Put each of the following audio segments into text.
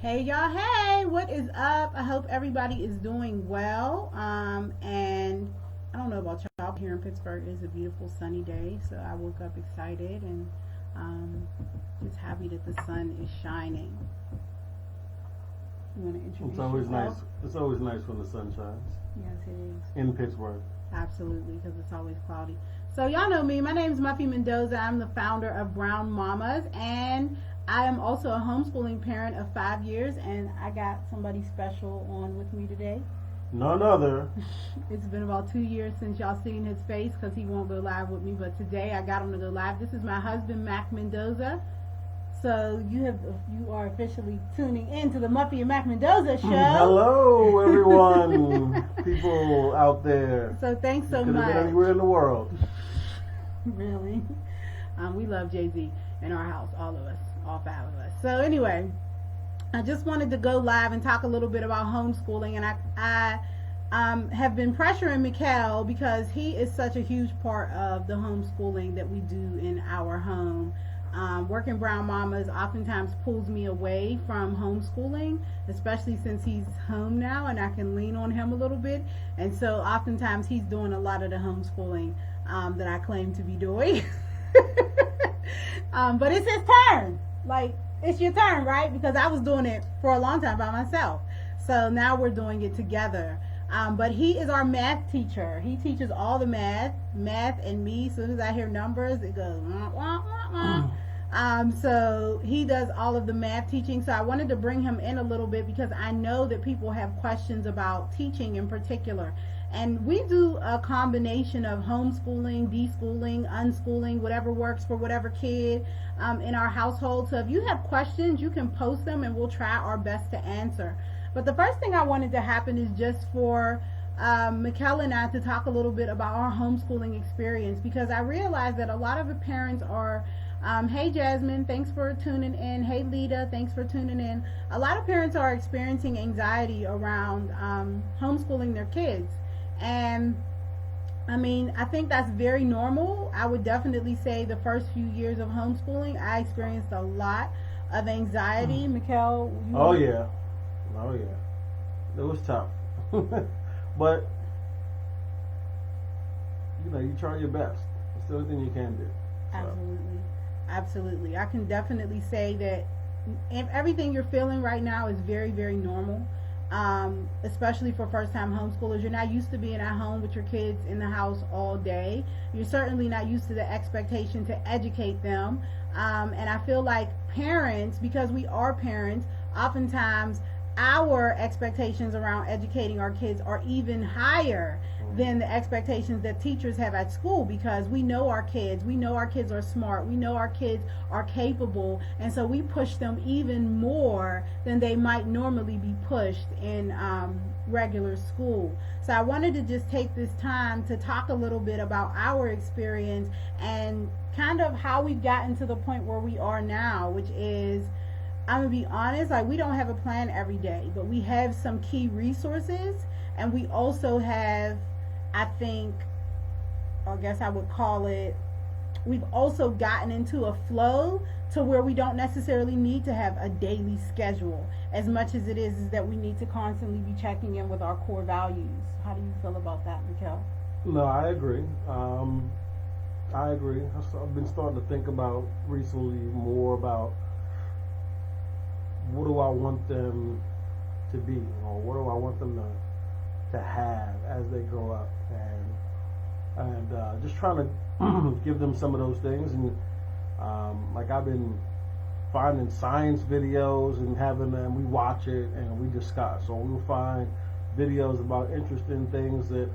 Hey y'all, hey, what is up? I hope everybody is doing well. And I don't know about y'all, here in Pittsburgh it's a beautiful sunny day, so I woke up excited and um, just happy that the sun is shining. You want to introduce It's always nice. yourself? It's always nice when the sun shines Yes, it is. in Pittsburgh. Absolutely, because it's always cloudy. So y'all know me. My name is Muffy Mendoza. I'm the founder of Brown Mamas, and I am also a homeschooling parent of 5 years. And I got somebody special on with me today. None other. It's been about 2 years since y'all seen his face because he won't go live with me. But today I got him to go live. This is my husband, Mac Mendoza. So you are officially tuning in to the Muffy and Mac Mendoza show. Hello, everyone, people out there. So thanks so Could have much. been anywhere in the world. Really? We love Jay-Z in our house, all of us, all five of us. So anyway, I just wanted to go live and talk a little bit about homeschooling, and I have been pressuring Mikhail because he is such a huge part of the homeschooling that we do in our home. Working Brown Mamas oftentimes pulls me away from homeschooling, especially since he's home now and I can lean on him a little bit. And so oftentimes he's doing a lot of the homeschooling that I claim to be doing. But it's his turn. Like, it's your turn, right? Because I was doing it for a long time by myself. So now we're doing it together. But he is our math teacher. He teaches all the math and me. As soon as I hear numbers, it goes wah, wah, wah, wah. So he does all of the math teaching. So I wanted to bring him in a little bit because I know that people have questions about teaching in particular. And we do a combination of homeschooling, deschooling, unschooling, whatever works for whatever kid in our household. So if you have questions, you can post them and we'll try our best to answer. But the first thing I wanted to happen is just for Mikhail and I to talk a little bit about our homeschooling experience, because I realize that a lot of the parents are, hey Jasmine, thanks for tuning in. Hey Lita, thanks for tuning in. A lot of parents are experiencing anxiety around homeschooling their kids. And I mean, I think that's very normal. I would definitely say the first few years of homeschooling, I experienced a lot of anxiety. Mikhail, Oh yeah. It was tough. But you try your best. It's the only thing you can do. So. Absolutely. I can definitely say that everything you're feeling right now is very, very normal. Especially for first-time homeschoolers. You're not used to being at home with your kids in the house all day. You're certainly not used to the expectation to educate them. And I feel like parents, because we are parents, oftentimes our expectations around educating our kids are even higher than the expectations that teachers have at school, because we know our kids are smart, we know our kids are capable, and so we push them even more than they might normally be pushed in regular school. So I wanted to just take this time to talk a little bit about our experience and kind of how we've gotten to the point where we are now, which is, I'm gonna be honest, like, we don't have a plan every day, but we have some key resources, and we also have, I think, or I guess I would call it, we've also gotten into a flow to where we don't necessarily need to have a daily schedule as much as it is that we need to constantly be checking in with our core values. How do you feel about that, Mikhail? No, I agree. I've been starting to think about recently more about what do I want them to be, or what do I want them to have as they grow up, and just trying to give them some of those things. And like, I've been finding science videos and having them, we watch it and we discuss, or we'll find videos about interesting things that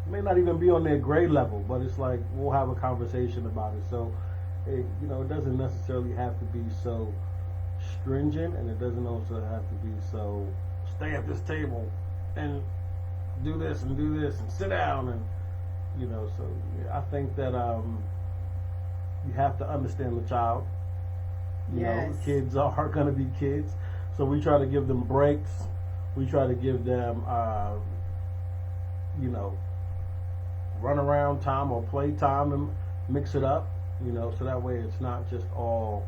may not even be on their grade level, but it's like we'll have a conversation about it. So it doesn't necessarily have to be so stringent, and it doesn't also have to be so stay at this table and do this and sit down, and so yeah, I think that you have to understand the child. Yes. Kids are going to be kids, so we try to give them breaks. We try to give them run around time or play time and mix it up, so that way it's not just all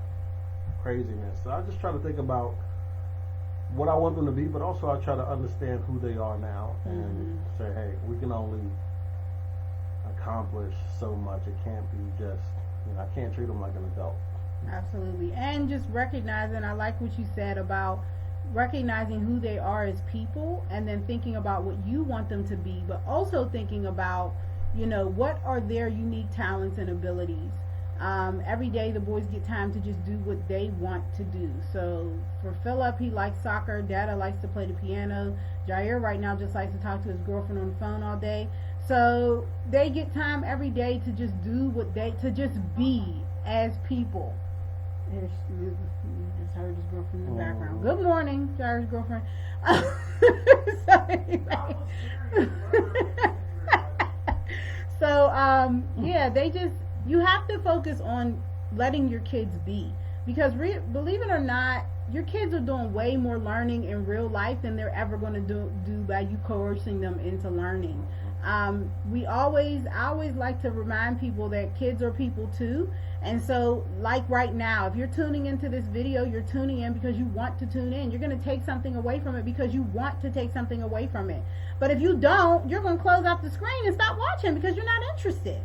craziness. So I just try to think about what I want them to be, but also I try to understand who they are now and say, hey, we can only accomplish so much. It can't be just, I can't treat them like an adult. Absolutely. And just recognizing, I like what you said about recognizing who they are as people, and then thinking about what you want them to be, but also thinking about, what are their unique talents and abilities. Every day the boys get time to just do what they want to do. So for Philip, he likes soccer. Dada likes to play the piano. Jair right now just likes to talk to his girlfriend on the phone all day. So they get time every day to just do to just be as people. You just heard his girlfriend in the background. Good morning, Jair's girlfriend. So anyway. So you have to focus on letting your kids be, because believe it or not, your kids are doing way more learning in real life than they're ever going to do by you coercing them into learning. I always like to remind people that kids are people too. And so, like right now, if you're tuning into this video, you're tuning in because you want to tune in. You're going to take something away from it because you want to take something away from it. But if you don't, you're going to close off the screen and stop watching because you're not interested.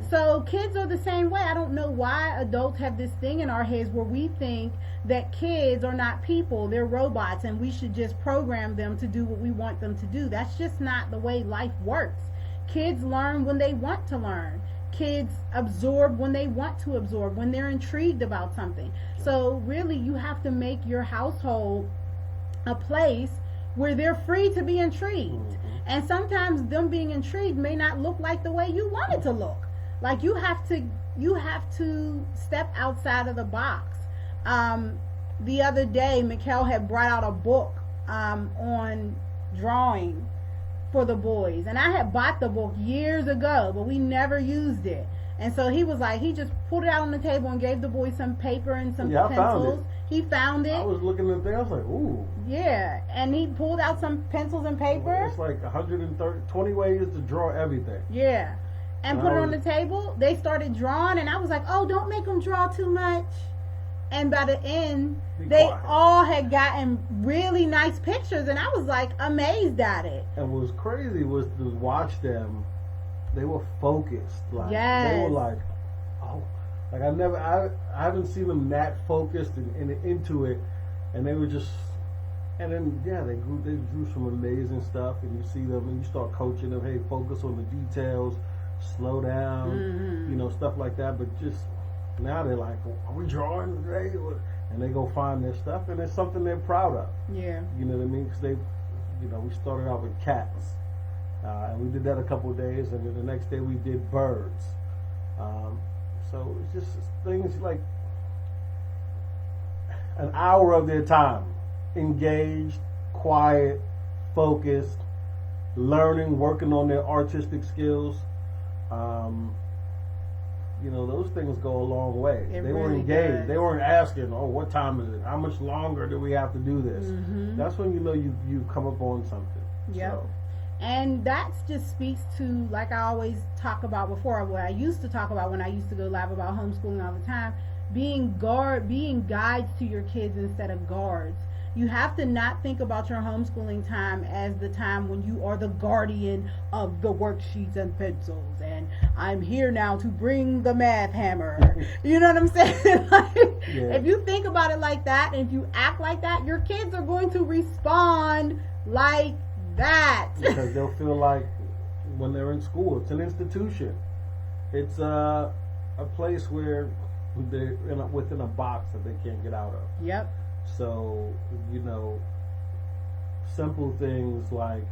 So kids are the same way. I don't know why adults have this thing in our heads where we think that kids are not people, they're robots, and we should just program them to do what we want them to do. That's just not the way life works. Kids learn when they want to learn. Kids absorb when they want to absorb, when they're intrigued about something. So really, you have to make your household a place where they're free to be intrigued. And sometimes them being intrigued may not look like the way you want it to look. Like you have to step outside of the box. The other day, Mikkel had brought out a book on drawing for the boys, and I had bought the book years ago, but we never used it. And so he was like, he just put it out on the table and gave the boys some paper and some pencils. He found it. I was looking at there, I was like, ooh. Yeah, and he pulled out some pencils and paper. It's like 20 ways to draw everything. Yeah, and put it on the table. They started drawing, and I was like, oh, don't make them draw too much. And by the end, they all had gotten really nice pictures, and I was like amazed at it. And what was crazy was to watch them. They were focused. Like yes. They were like, oh, like I haven't seen them that focused and into it. And they were just, and then they drew some amazing stuff. And you see them, and you start coaching them. Hey, focus on the details, slow down, stuff like that. But just now they're like, are we drawing today? And they go find their stuff, and it's something they're proud of. Yeah. You know what I mean? Because they, we started out with cats. And we did that a couple of days, and then the next day we did birds. So it's just things like an hour of their time, engaged, quiet, focused, learning, working on their artistic skills. Those things go a long way. They were engaged. Does. They weren't asking, oh, what time is it? How much longer do we have to do this? Mm-hmm. That's when you've come up on something. Yep. So. And that just speaks to, like I always talk about before, what I used to talk about when I used to go live about homeschooling all the time, being guides to your kids instead of guards. You have to not think about your homeschooling time as the time when you are the guardian of the worksheets and pencils, and I'm here now to bring the math hammer. You know what I'm saying? If you think about it like that, and if you act like that, your kids are going to respond like that. Because they'll feel like when they're in school, it's an institution. It's a place where they're within a box that they can't get out of. Yep. So, simple things like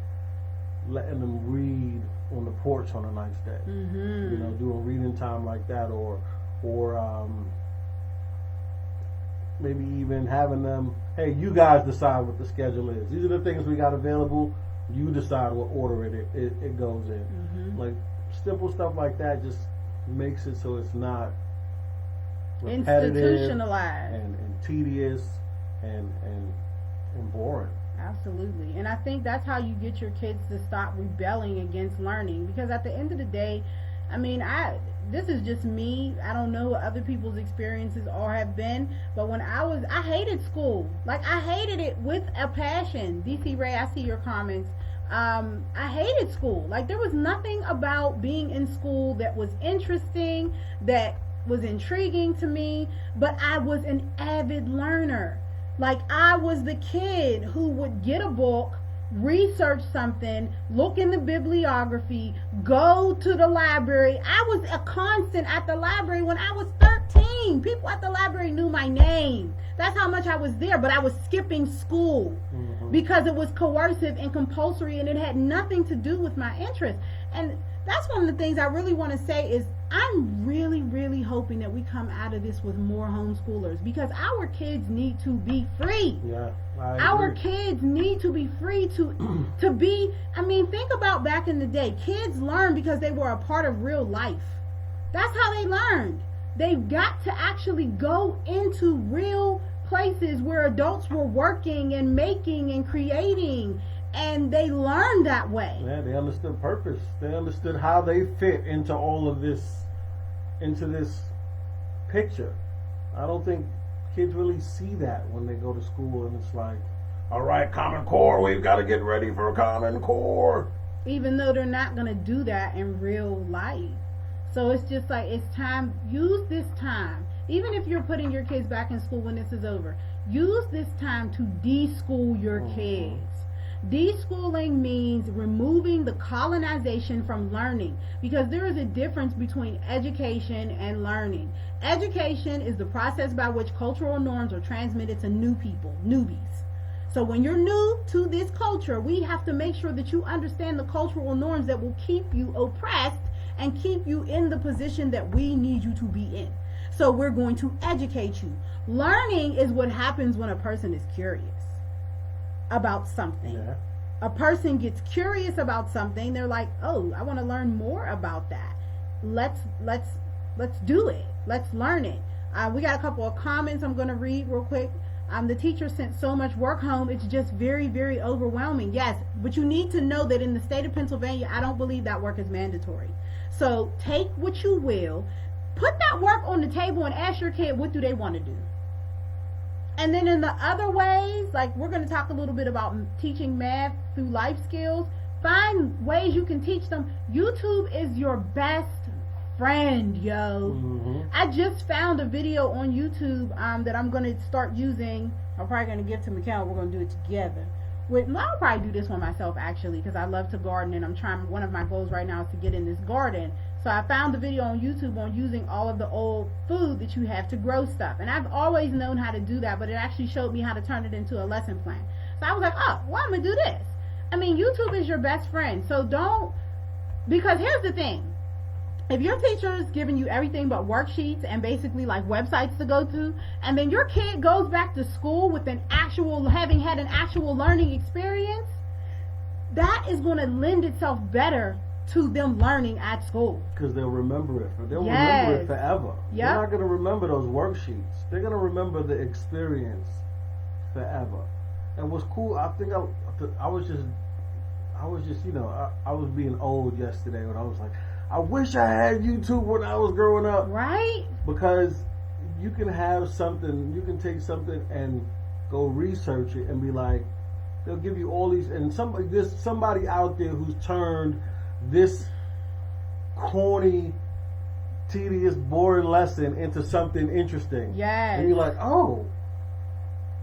letting them read on the porch on a nice day. Mm-hmm. Doing reading time like that, or maybe even having them, hey, you guys decide what the schedule is. These are the things we got available. You decide what order it goes in. Mm-hmm. Like simple stuff like that just makes it so it's not institutionalized and tedious and boring. Absolutely. And I think that's how you get your kids to stop rebelling against learning, because at the end of the day, this is just me. I don't know what other people's experiences all have been, but when I hated school. Like, I hated it with a passion. DC Ray, I see your comments. I hated school. Like, there was nothing about being in school that was interesting, that was intriguing to me, but I was an avid learner. Like, I was the kid who would get a book, research something, look in the bibliography, go to the library. I was a constant at the library when I was 13. People at the library knew my name. That's how much I was there, but I was skipping school because it was coercive and compulsory, and it had nothing to do with my interest. And that's one of the things I really want to say is I'm really, really hoping that we come out of this with more homeschoolers, because our kids need to be free. Yeah, our kids need to be free to be. I mean, think about back in the day. Kids learn because they were a part of real life. That's how they learned. They've got to actually go into real places where adults were working and making and creating, and they learned that way. Yeah, they understood purpose. They understood how they fit into all of this, into this picture. I don't think kids really see that when they go to school, and it's like, all right, Common Core, we've got to get ready for Common Core. Even though they're not going to do that in real life. So it's just like, it's time. Use this time. Even if you're putting your kids back in school when this is over, use this time to de-school your kids. De-schooling means removing the colonization from learning, because there is a difference between education and learning. Education is the process by which cultural norms are transmitted to new people, newbies. So when you're new to this culture, we have to make sure that you understand the cultural norms that will keep you oppressed and keep you in the position that we need you to be in. So we're going to educate you. Learning is what happens when a person is curious about something. Yeah. A person gets curious about something. They're like, oh, I want to learn more about that. Let's do it. Let's learn it. We got a couple of comments I'm going to read real quick. The teacher sent so much work home. It's just very, very overwhelming. Yes, but you need to know that in the state of Pennsylvania, I don't believe that work is mandatory. So take what you will, put that work on the table, and ask your kid, what do they want to do? And then in the other ways, like we're going to talk a little bit about teaching math through life skills. Find ways you can teach them. YouTube is your best friend, yo. I just found a video on YouTube that I'm going to start using. I'm probably going to give to Mikkel. We're going to do it together. I'll probably do this one myself, actually, because I love to garden, and I'm trying. One of my goals right now is to get in this garden. So I found the video on YouTube on using all of the old food that you have to grow stuff. And I've always known how to do that, but it actually showed me how to turn it into a lesson plan. So I was like, oh, well, I'm going to do this. I mean, YouTube is your best friend. So don't, because here's the thing. If your teacher is giving you everything but worksheets and basically like websites to go to, and then your kid goes back to school with having had an actual learning experience, that is going to lend itself better to them learning at school. Because they'll remember it. They'll remember it forever. Yep. They're not going to remember those worksheets. They're going to remember the experience forever. And what's cool, I think I was just, I was being old yesterday when I was like, I wish I had YouTube when I was growing up. Right? Because you can have something, you can take something and go research it and be like, they'll give you all these, and there's somebody out there who's turned this corny, tedious, boring lesson into something interesting. Yes. And you're like, oh.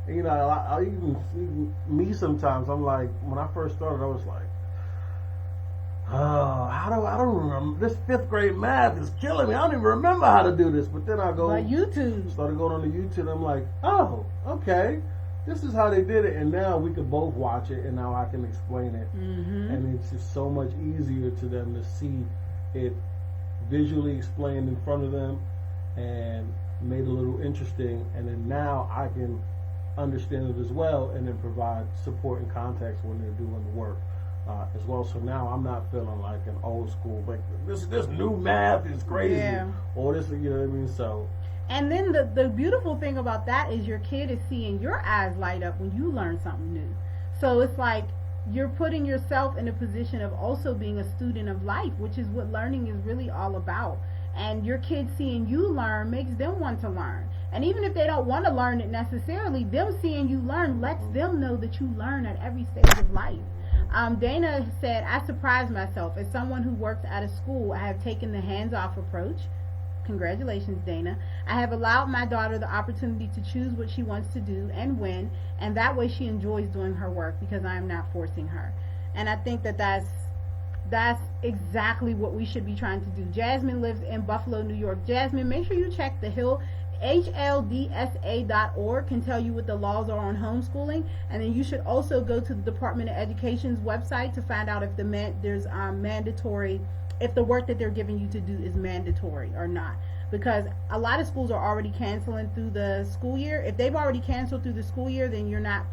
And, you know, I even me sometimes, I'm like, when I first started, I was like, oh, I don't remember. This 5th grade math is killing me. I don't even remember how to do this. But then I started going on the YouTube, and I'm like, oh, okay. This is how they did it, and now we can both watch it, and now I can explain it. And it's just so much easier to them to see it visually explained in front of them and made a little interesting, and then now I can understand it as well, and then provide support and context when they're doing the work as well. So now I'm not feeling like an old school, like this new math is crazy, or this, you know what I mean? So. And then the beautiful thing about that is your kid is seeing your eyes light up when you learn something new. So it's like you're putting yourself in a position of also being a student of life, which is what learning is really all about. and your kids seeing you learn makes them want to learn. And even if they don't want to learn it necessarily, them seeing you learn lets them know that you learn at every stage of life. Dana said, I surprise myself. As someone who works at a school, I have taken the hands-off approach. Congratulations, Dana. I have allowed my daughter the opportunity to choose what she wants to do and when, and that way she enjoys doing her work because I am not forcing her. And I think that that's exactly what we should be trying to do. Jasmine lives in Buffalo, New York. Jasmine, make sure you check the Hill. HLDSA.org can tell you what the laws are on homeschooling, and then you should also go to the Department of Education's website to find out if there's mandatory, if the work that they're giving you to do is mandatory or not. Because a lot of schools are already canceling through the school year. If they've already canceled through the school year, then you're not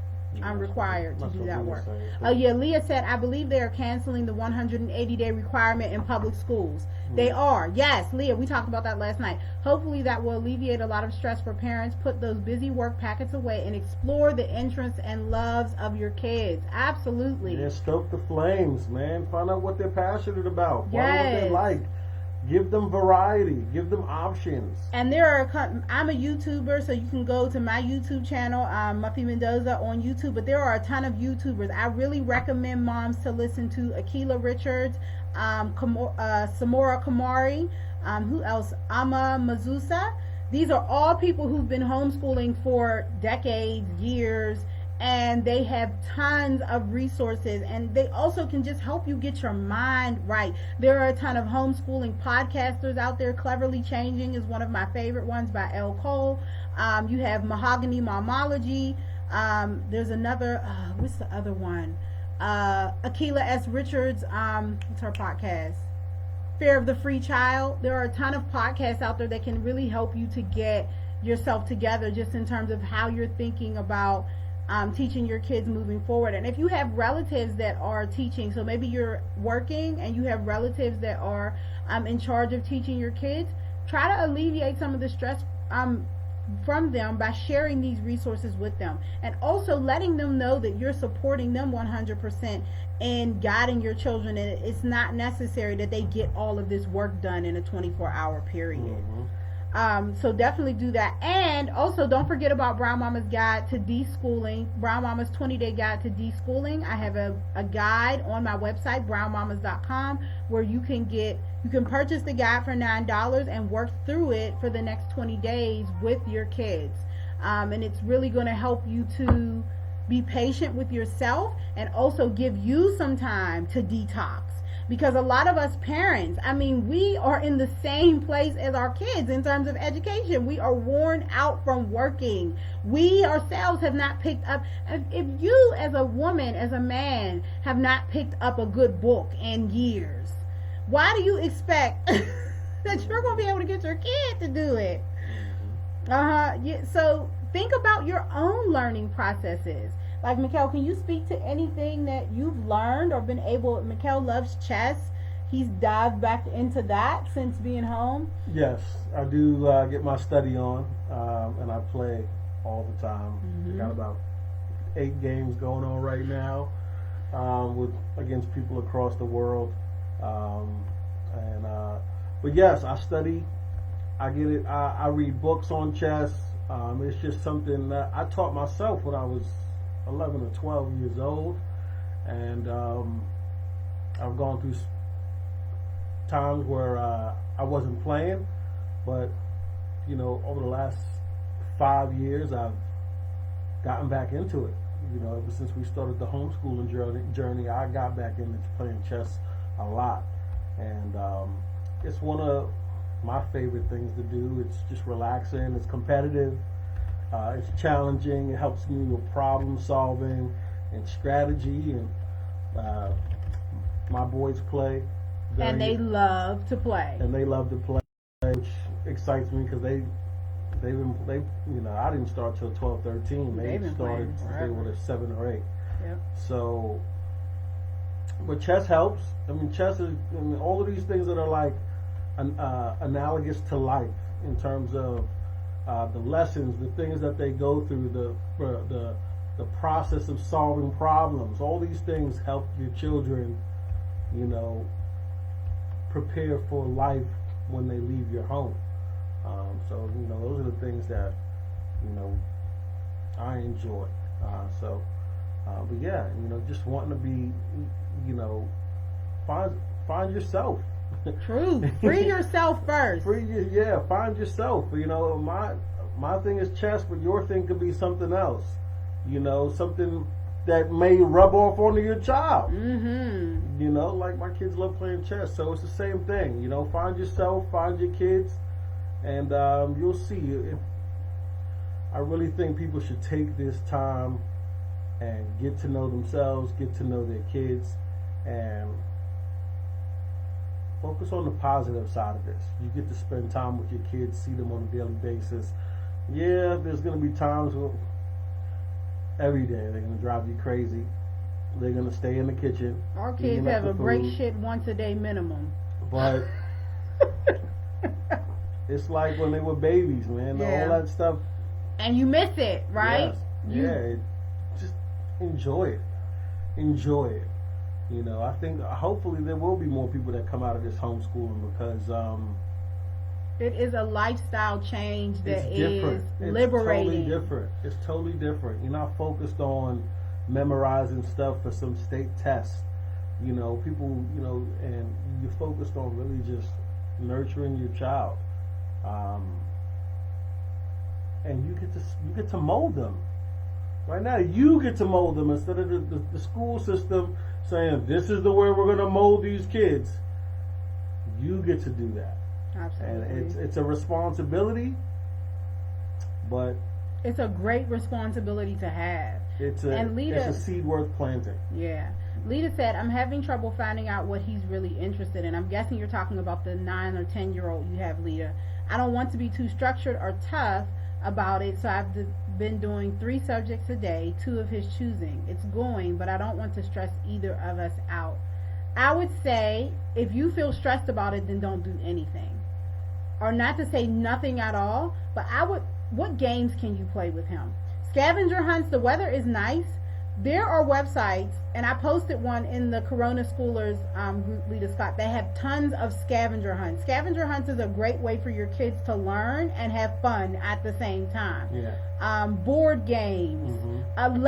required to do that work. Oh yeah, Leah said, I believe they are canceling the 180-day requirement in public schools. They are. Yes, Leah, we talked about that last night. Hopefully that will alleviate a lot of stress for parents. Put those busy work packets away and explore the interests and loves of your kids. Absolutely. Yeah, stoke the flames, man. Find out what they're passionate about. Find out what they like. Give them variety. Give them options. And I'm a YouTuber, so you can go to my YouTube channel, Muffy Mendoza on YouTube. But there are a ton of YouTubers. I really recommend moms to listen to Akila Richards, Samora Kamari, who else? Ama Mazusa. These are all people who've been homeschooling for decades, years, and they have tons of resources, and they also can just help you get your mind right. There are a ton of homeschooling podcasters out there. Cleverly Changing is one of my favorite ones by Elle Cole. You have Mahogany Momology. There's another, what's the other one? Akila S. Richards, what's her podcast? Fear of the Free Child. There are a ton of podcasts out there that can really help you to get yourself together just in terms of how you're thinking about teaching your kids moving forward. And if you have relatives that are teaching, so maybe you're working and you have relatives that are in charge of teaching your kids, try to alleviate some of the stress from them by sharing these resources with them, and also letting them know that you're supporting them 100% in guiding your children, and it's not necessary that they get all of this work done in a 24-hour period. So definitely do that. And also don't forget about Brown Mama's Guide to Deschooling, Brown Mama's 20-day guide to deschooling. I have a guide on my website, brownmamas.com, where you can purchase the guide for $9 and work through it for the next 20 days with your kids. And it's really going to help you to be patient with yourself and also give you some time to detox. Because a lot of us parents, we are in the same place as our kids in terms of education. We are worn out from working. We ourselves have not picked up. If you as a woman, as a man, have not picked up a good book in years, why do you expect that you're going to be able to get your kid to do it? Yeah, so think about your own learning processes. Like, Mikkel, can you speak to anything that you've learned or been able? Mikkel loves chess. He's dived back into that since being home. Yes, I do get my study on, and I play all the time. I got about 8 games going on right now against people across the world. But yes, I study. I get it. I read books on chess. It's just something that I taught myself when I was 11 or 12 years old, and I've gone through times where I wasn't playing, but over the last 5 years I've gotten back into it. Ever since we started the homeschooling journey, I got back into playing chess a lot, and it's one of my favorite things to do. It's just relaxing. It's competitive. It's challenging. It helps me with problem solving and strategy. And my boys play. And they love to play. Which excites me because they I didn't start till 12, 13. They started since they were 7 or 8. Yep. So, but chess helps. Chess is all of these things that are like analogous to life in terms of the lessons, the things that they go through, the process of solving problems. All these things help your children, prepare for life when they leave your home. So those are the things that I enjoy. But yeah, just wanting to be, find yourself. True. Free yourself first. Find yourself. My thing is chess, but your thing could be something else. Something that may rub off onto your child. Mm-hmm. Like my kids love playing chess, so it's the same thing. Find yourself, find your kids, and you'll see. I really think people should take this time and get to know themselves, get to know their kids, and focus on the positive side of this. You get to spend time with your kids, see them on a daily basis. Yeah, there's going to be times where every day they're going to drive you crazy. They're going to stay in the kitchen. Our kids have a break shit once a day minimum. But it's like when they were babies, man. All that stuff. And you miss it, right? Yes. Just enjoy it. Enjoy it. I think hopefully there will be more people that come out of this homeschooling because it is a lifestyle change that is liberating. It's totally different. You're not focused on memorizing stuff for some state test. People, and you're focused on really just nurturing your child. And you get to mold them. Right now, you get to mold them instead of the school system saying this is the way we're going to mold these kids. You get to do that. Absolutely. And it's a responsibility, but it's a great responsibility to have. It's a seed worth planting. Yeah. Lita said, I'm having trouble finding out what he's really interested in. I'm guessing you're talking about the 9 or 10-year-old you have, Lita. I don't want to be too structured or tough about it, so I've been doing 3 subjects a day, 2 of his choosing. It's going, but I don't want to stress either of us out. I would say if you feel stressed about it, then don't do anything. Or not to say nothing at all, but what games can you play with him? Scavenger hunts, the weather is nice. There are websites, and I posted one in the Corona Schoolers group, Lita Scott. They have tons of scavenger hunts. Scavenger hunts is a great way for your kids to learn and have fun at the same time. Yeah. Board games. Mm-hmm.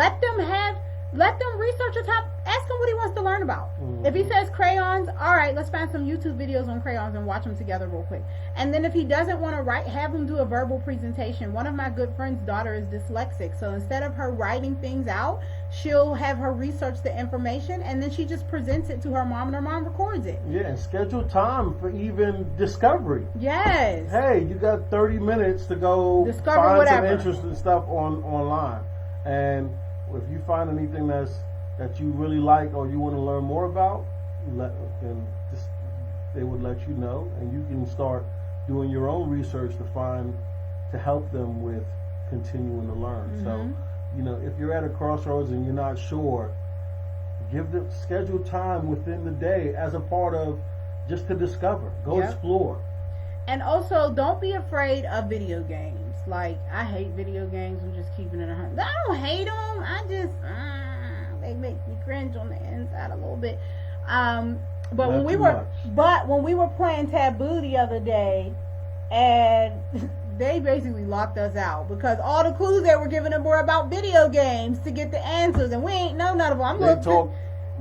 Let them research a top. Ask him what he wants to learn about. Mm-hmm. If he says crayons, all right, let's find some YouTube videos on crayons and watch them together real quick. And then if he doesn't want to write, have him do a verbal presentation. One of my good friend's daughter is dyslexic, so instead of her writing things out, she'll have her research the information, and then she just presents it to her mom, and her mom records it. Yeah, and schedule time for even discovery. Yes. Hey, you got 30 minutes to go discover find whatever. some interesting stuff online. And if you find anything that you really like or you want to learn more about, they would let you know, and you can start doing your own research to help them with continuing to learn. Mm-hmm. So, if you're at a crossroads and you're not sure, schedule time within the day as a part of just to discover. Go explore. And also, don't be afraid of video games. Like, I hate video games. I'm just keeping it 100. I don't hate them. I just they make me cringe on the inside a little bit. But when we were playing Taboo the other day, and they basically locked us out because all the clues they were giving them were about video games to get the answers, and we ain't know none of them.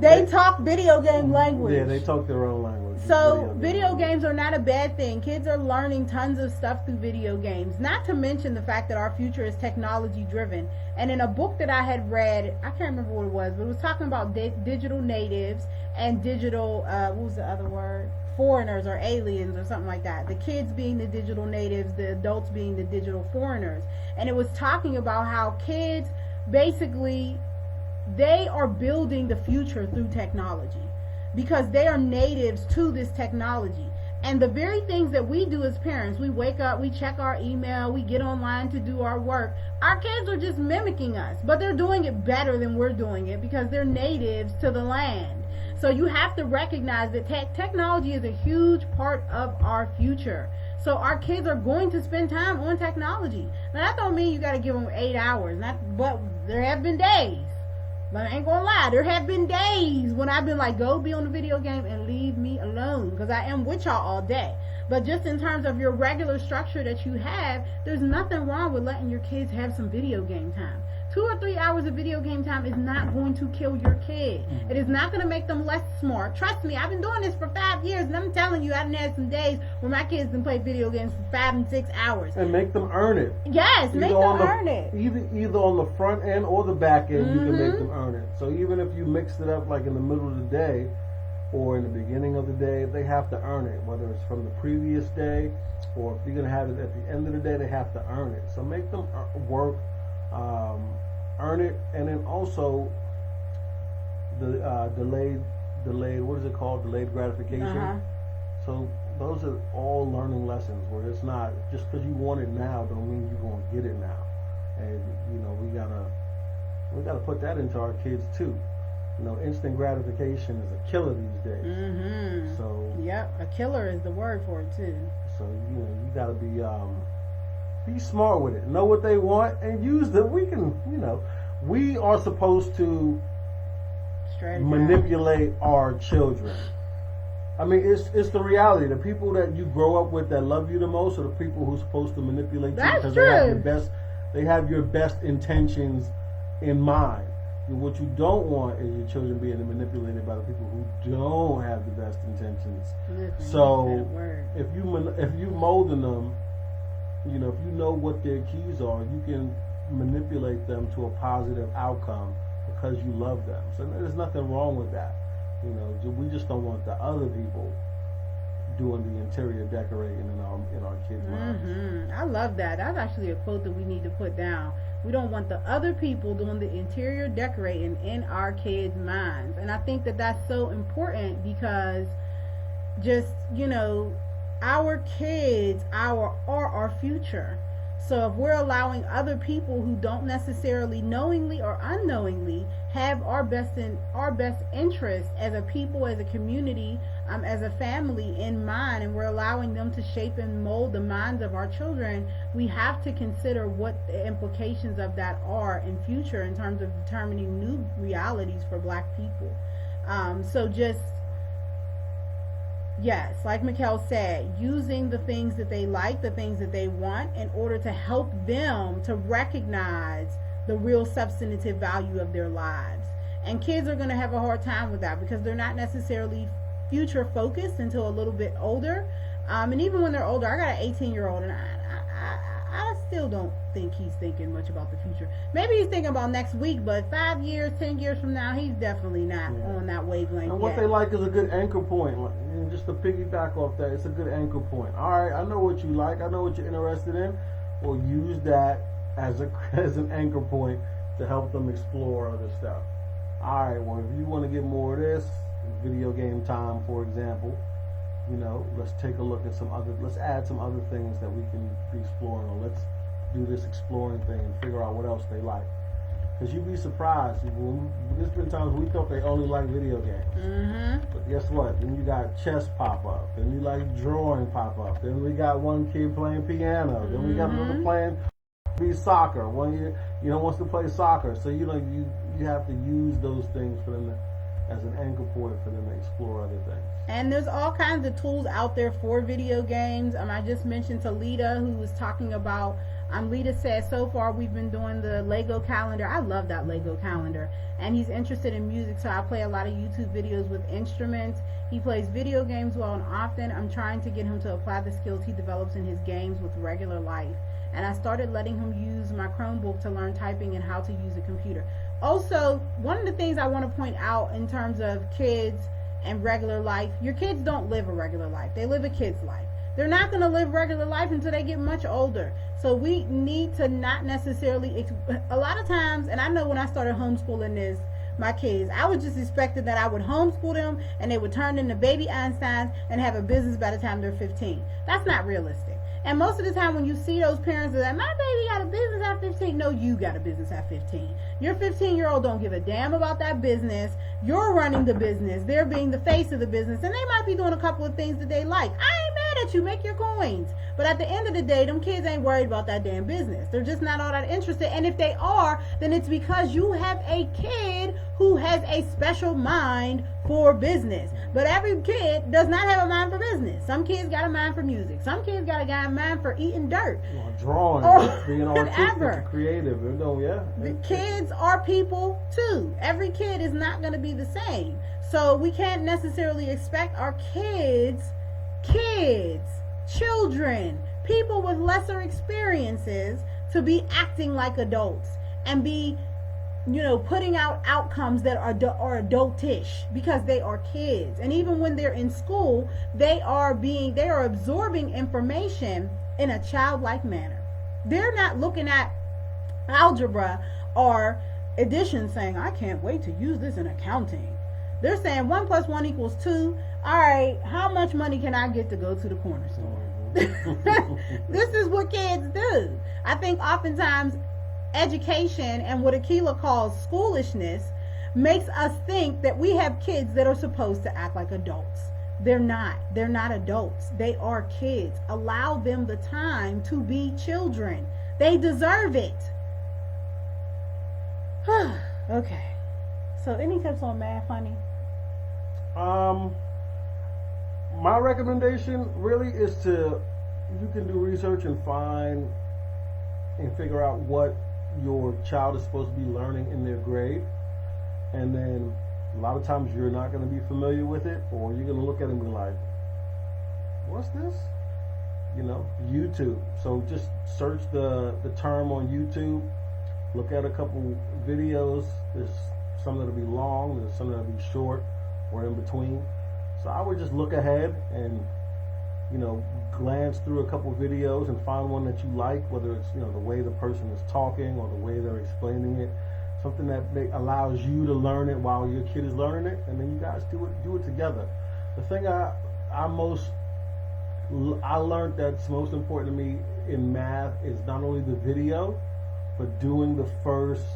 They talk video game language. Yeah, they talk their own language. So video games are not a bad thing. Kids are learning tons of stuff through video games. Not to mention the fact that our future is technology driven. And in a book that I had read, I can't remember what it was, but it was talking about digital natives and digital, what was the other word? Foreigners or aliens or something like that. The kids being the digital natives, the adults being the digital foreigners. And it was talking about how kids basically, they are building the future through technology because they are natives to this technology. And the very things that we do as parents, we wake up, we check our email, we get online to do our work. Our kids are just mimicking us, but they're doing it better than we're doing it because they're natives to the land. So you have to recognize that technology is a huge part of our future. So our kids are going to spend time on technology. Now that don't mean you got to give them 8 hours, but there have been days. But I ain't gonna lie, there have been days when I've been like, go be on the video game and leave me alone, because I am with y'all all day. But just in terms of your regular structure that you have, there's nothing wrong with letting your kids have some video game time. 2 or 3 hours of video game time is not going to kill your kid. It is not going to make them less smart. Trust me, I've been doing this for 5 years, and I'm telling you, I've had some days where my kids can play video games for 5 and 6 hours. And make them earn it. Yes, make them earn it. Either on the front end or the back end, you can make them earn it. So even if you mix it up like in the middle of the day or in the beginning of the day, they have to earn it. Whether it's from the previous day or if you're going to have it at the end of the day, they have to earn it. So make them work. Earn it, and then also the delayed what is it called, delayed gratification. So those are all learning lessons where it's not just because you want it now don't mean you're going to get it now. And you know, we gotta put that into our kids too. You know, instant gratification is a killer these days. So a killer is the word for it too. So you know, you gotta be smart with it. Know what they want and use them. We are supposed to manipulate our children. I mean, it's the reality. The people that you grow up with that love you the most are the people who's supposed to manipulate you because they have your best intentions in mind. And what you don't want is your children being manipulated by the people who don't have the best intentions. So if you molding them, you know, if you know what their keys are, you can manipulate them to a positive outcome because you love them. So there's nothing wrong with that. You know, we just don't want the other people doing the interior decorating in our kids' lives. I love that. That's actually a quote that we need to put down. We don't want the other people doing the interior decorating in our kids' minds. And I think that that's so important because just, you know, our kids are our future. So if we're allowing other people who don't necessarily knowingly or unknowingly have our best interest as a people, as a community, as a family in mind, and we're allowing them to shape and mold the minds of our children, we have to consider what the implications of that are in future in terms of determining new realities for Black people. Yes, like Mikkel said, using the things that they like, the things that they want, in order to help them to recognize the real substantive value of their lives. And kids are going to have a hard time with that because they're not necessarily future focused until a little bit older. And even when they're older, I got an 18-year-old, and I still don't think he's thinking much about the future. Maybe he's thinking about next week, but 5 years, 10 years from now, he's definitely not on that wavelength. And what they like is a good anchor point. And just to piggyback off that, it's a good anchor point. All right, I know what you like. I know what you're interested in. Well, use that as an anchor point to help them explore other stuff. All right, well, if you want to get more of this, video game time, for example, you know, let's take a look at let's add some other things that we can be exploring, or let's do this exploring thing and figure out what else they like. Because you'd be surprised. There's been times we thought they only like video games. But guess what? Then you got chess pop up. Then you like drawing pop up. Then we got one kid playing piano. Then we got another playing soccer. One year, you know, wants to play soccer. So, you know, you have to use those things for them as an anchor point for them to explore other things. And there's all kinds of tools out there for video games. I just mentioned to Lita, who was talking about, Lita said, so far we've been doing the Lego calendar. I love that Lego calendar. And he's interested in music, so I play a lot of YouTube videos with instruments. He plays video games well and often. I'm trying to get him to apply the skills he develops in his games with regular life. And I started letting him use my Chromebook to learn typing and how to use a computer. Also, one of the things I want to point out in terms of kids and regular life, your kids don't live a regular life. They live a kid's life. They're not going to live regular life until they get much older. So we need to not necessarily, a lot of times, and I know when I started homeschooling my kids, I was just expecting that I would homeschool them and they would turn into baby Einsteins and have a business by the time they're 15. That's not realistic. And most of the time when you see those parents that my baby got a business at 15, no, you got a business at 15. Your 15-year-old don't give a damn about that business. You're running the business. They're being the face of the business. And they might be doing a couple of things that they like. I ain't mad at you, make your coins. But at the end of the day, them kids ain't worried about that damn business. They're just not all that interested. And if they are, then it's because you have a kid who has a special mind for business. But every kid does not have a mind for business. Some kids got a mind for music. Some kids got a mind for eating dirt. Or drawing, or being artistic whatever. and creative. The kids are people too. Every kid is not going to be the same. So we can't necessarily expect our kids, children, people with lesser experiences to be acting like adults and be, putting out outcomes that are adultish, because they are kids. And even when they're in school, they are absorbing information in a childlike manner. They're not looking at algebra or addition saying, I can't wait to use this in accounting. They're saying 1 + 1 = 2. All right, how much money can I get to go to the corner store? This is what kids do. I think oftentimes education and what Akila calls schoolishness makes us think that we have kids that are supposed to act like adults. They're not. They're not adults. They are kids. Allow them the time to be children. They deserve it. Okay. So any tips on math, honey? My recommendation really is you can do research and find and figure out what your child is supposed to be learning in their grade. And then a lot of times you're not going to be familiar with it, or you're going to look at it and be like, what's this? YouTube. So just search the term on YouTube, look at a couple videos. There's some that'll be long, there's some that'll be short or in between. So I would just look ahead and glance through a couple videos and find one that you like, whether it's the way the person is talking or the way they're explaining it, something that allows you to learn it while your kid is learning it, and then you guys do it together. The thing I learned that's most important to me in math is not only the video, but doing the first,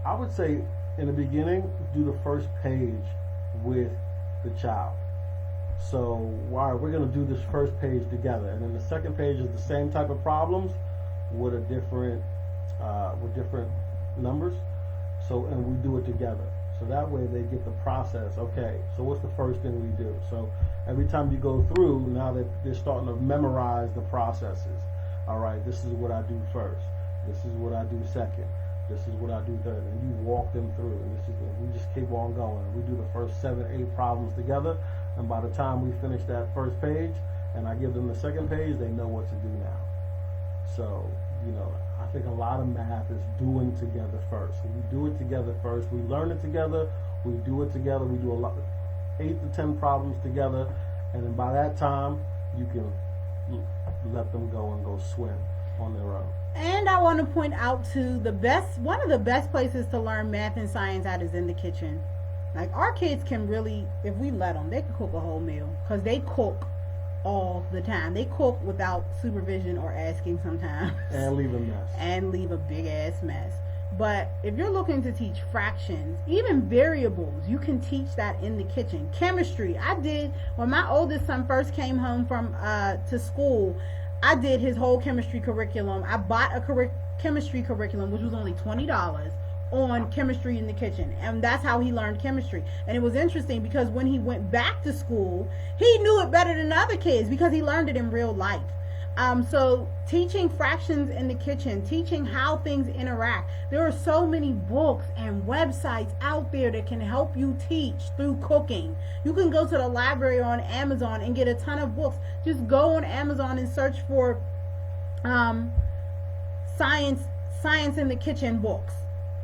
I would say in the beginning, do the first page with the child. So, we're going to do this first page together, and then the second page is the same type of problems with different numbers. So, and we do it together. So that way they get the process. Okay, so what's the first thing we do? So every time you go through, now that they're starting to memorize the processes. All right, this is what I do first. This is what I do second. This is what I do third. And you walk them through, and we just keep on going. We do the first 7, 8 problems together. And by the time we finish that first page and I give them the second page, they know what to do now. So, I think a lot of math is doing together first. We do it together first. We learn it together. We do it together. We do 8 to 10 problems together. And then by that time, you can let them go and go swim on their own. And I want to point out too, one of the best places to learn math and science at is in the kitchen. Like, our kids can really, if we let them, they can cook a whole meal, because they cook all the time. They cook without supervision or asking sometimes. And leave a mess. And leave a big ass mess. But if you're looking to teach fractions, even variables, you can teach that in the kitchen. Chemistry, I did, when my oldest son first came home from to school, I did his whole chemistry curriculum. I bought a chemistry curriculum, which was only $20, on chemistry in the kitchen, and that's how he learned chemistry. And it was interesting because when he went back to school, he knew it better than the other kids because he learned it in real life. So teaching fractions in the kitchen, teaching how things interact. There are so many books and websites out there that can help you teach through cooking. You can go to the library or on Amazon and get a ton of books. Just go on Amazon and search for science in the kitchen books.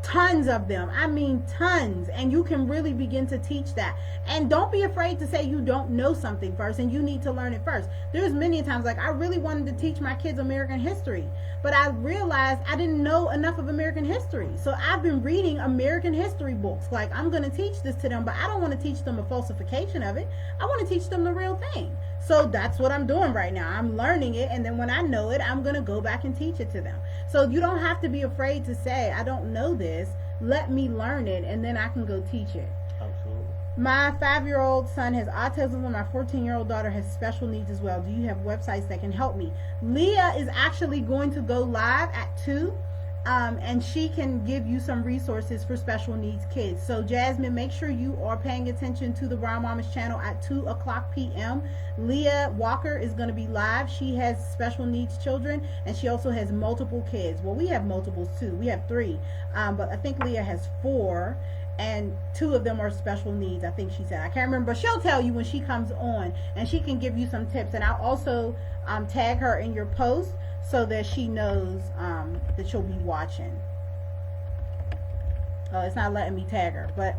Tons of them. I mean tons. And you can really begin to teach that. And don't be afraid to say you don't know something first and you need to learn it first. There's many times, like, I really wanted to teach my kids American history, but I realized I didn't know enough of American history. So I've been reading American history books. Like, I'm going to teach this to them, but I don't want to teach them a falsification of it. I want to teach them the real thing. So that's what I'm doing right now. I'm learning it, and then when I know it, I'm going to go back and teach it to them. So you don't have to be afraid to say, I don't know this. Let me learn it, and then I can go teach it. Absolutely. My 5-year-old son has autism and my 14-year-old daughter has special needs as well. Do you have websites that can help me? Leah is actually going to go live at 2. And she can give you some resources for special needs kids. So Jasmine, make sure you are paying attention to the Brown Mamas channel at 2:00 p.m. Leah Walker is going to be live. She has special needs children, and she also has multiple kids. Well, we have multiples too. We have 3, but I think Leah has 4, and 2 of them are special needs. I think she said. I can't remember, but she'll tell you when she comes on, and she can give you some tips. And I'll also tag her in your post, so that she knows that you'll be watching. It's not letting me tag her, but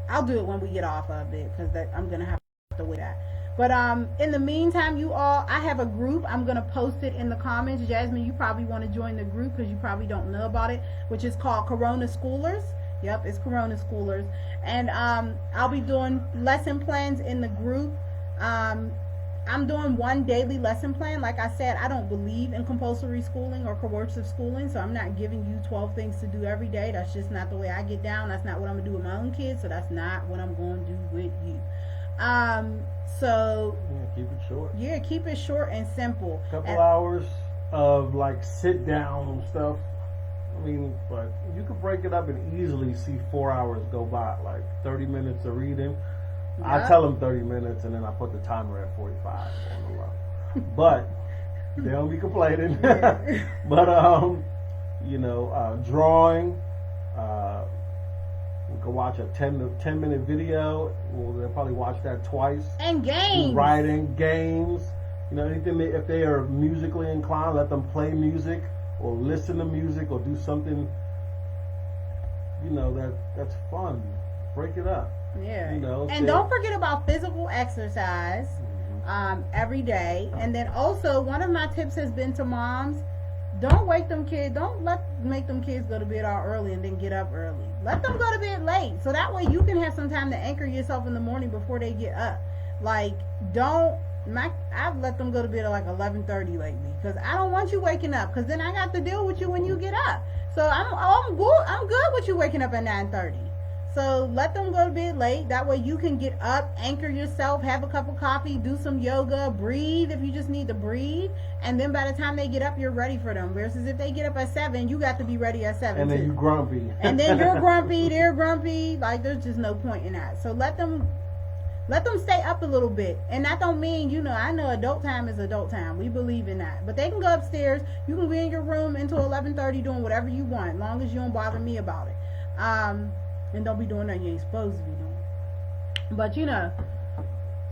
I'll do it when we get off of it, because I'm gonna have to wait that. But in the meantime, you all, I have a group. I'm gonna post it in the comments. Jasmine, you probably want to join the group because you probably don't know about it, which is called Homeschoolers. Yep, it's Homeschoolers, and I'll be doing lesson plans in the group. I'm doing one daily lesson plan. Like I said, I don't believe in compulsory schooling or coercive schooling, so I'm not giving you 12 things to do every day. That's just not the way I get down. That's not what I'm going to do with my own kids, so that's not what I'm going to do with you. So yeah, keep it short. Yeah, keep it short and simple. Couple hours of like sit down stuff. I mean, but you could break it up and easily see 4 hours go by, like 30 minutes of reading. Yep. I tell them 30 minutes, and then I put the timer at 45 on the low. But they don't be complaining. But you know, drawing. We could watch a 10 minute video. They'll probably watch that twice. And games. Writing, games. You know, anything. If they are musically inclined, let them play music or listen to music or do something. You know, that's fun. Break it up. Yeah. You know, and don't forget about physical exercise every day. And then also, one of my tips has been to moms, don't wake them kids, make them kids go to bed all early and then get up early. Let them go to bed late, so that way you can have some time to anchor yourself in the morning before they get up. Like, I've let them go to bed at like 11:30 lately, because I don't want you waking up, because then I got to deal with you when you get up. So I'm good with you waking up at 9:30. So let them go to bed late. That way you can get up, anchor yourself, have a cup of coffee, do some yoga, breathe if you just need to breathe. And then by the time they get up, you're ready for them. Versus if they get up at 7, you got to be ready at 7 and then too. you're grumpy. And then you're grumpy, they're grumpy. Like, there's just no point in that. So let them stay up a little bit. And that don't mean, you know, I know adult time is adult time. We believe in that. But they can go upstairs. You can be in your room until 11:30 doing whatever you want, as long as you don't bother me about it. And don't be doing nothing you ain't supposed to be doing. But, you know.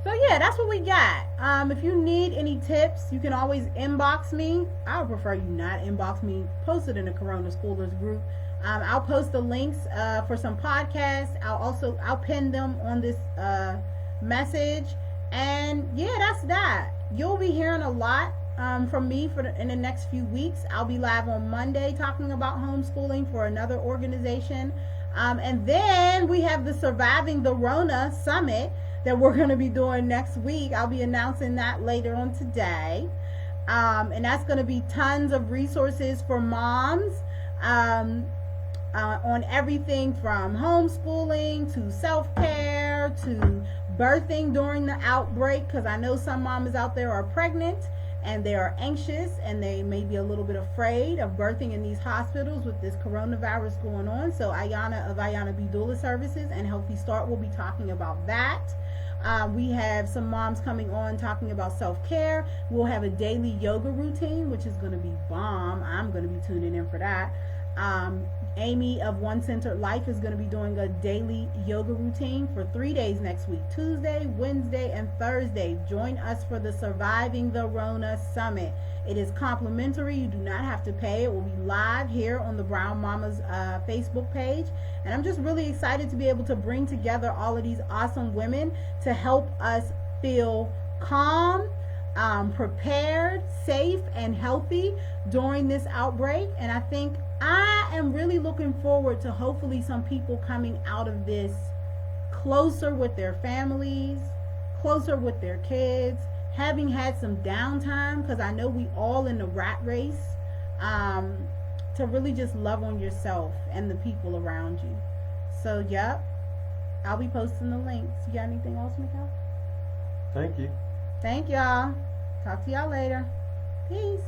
So, yeah, that's what we got. If you need any tips, you can always inbox me. I would prefer you not inbox me. Post it in the Homeschoolers group. I'll post the links for some podcasts. I'll pin them on this message. And, yeah, that's that. You'll be hearing a lot from me in the next few weeks. I'll be live on Monday talking about homeschooling for another organization. And then we have the Surviving the Rona Summit that we're going to be doing next week. I'll be announcing that later on today. And that's going to be tons of resources for moms on everything from homeschooling to self-care to birthing during the outbreak, because I know some moms out there are pregnant and they are anxious and they may be a little bit afraid of birthing in these hospitals with this coronavirus going on. So Ayana of Ayana B Doula Services and Healthy Start will be talking about that. We have some moms coming on talking about self-care. We'll have a daily yoga routine, which is going to be bomb. I'm going to be tuning in for that. Amy of One Centered Life is going to be doing a daily yoga routine for 3 days next week, Tuesday, Wednesday, and Thursday. Join us for the Surviving the Rona Summit. It is complimentary. You do not have to pay. It will be live here on the Brown Mamas Facebook page. And I'm just really excited to be able to bring together all of these awesome women to help us feel calm, prepared, safe, and healthy during this outbreak. And I think I am really looking forward to hopefully some people coming out of this closer with their families, closer with their kids, having had some downtime, because I know we all in the rat race, to really just love on yourself and the people around you. So, yep. I'll be posting the links. You got anything else, Mikael? Thank you. Thank y'all. Talk to y'all later. Peace.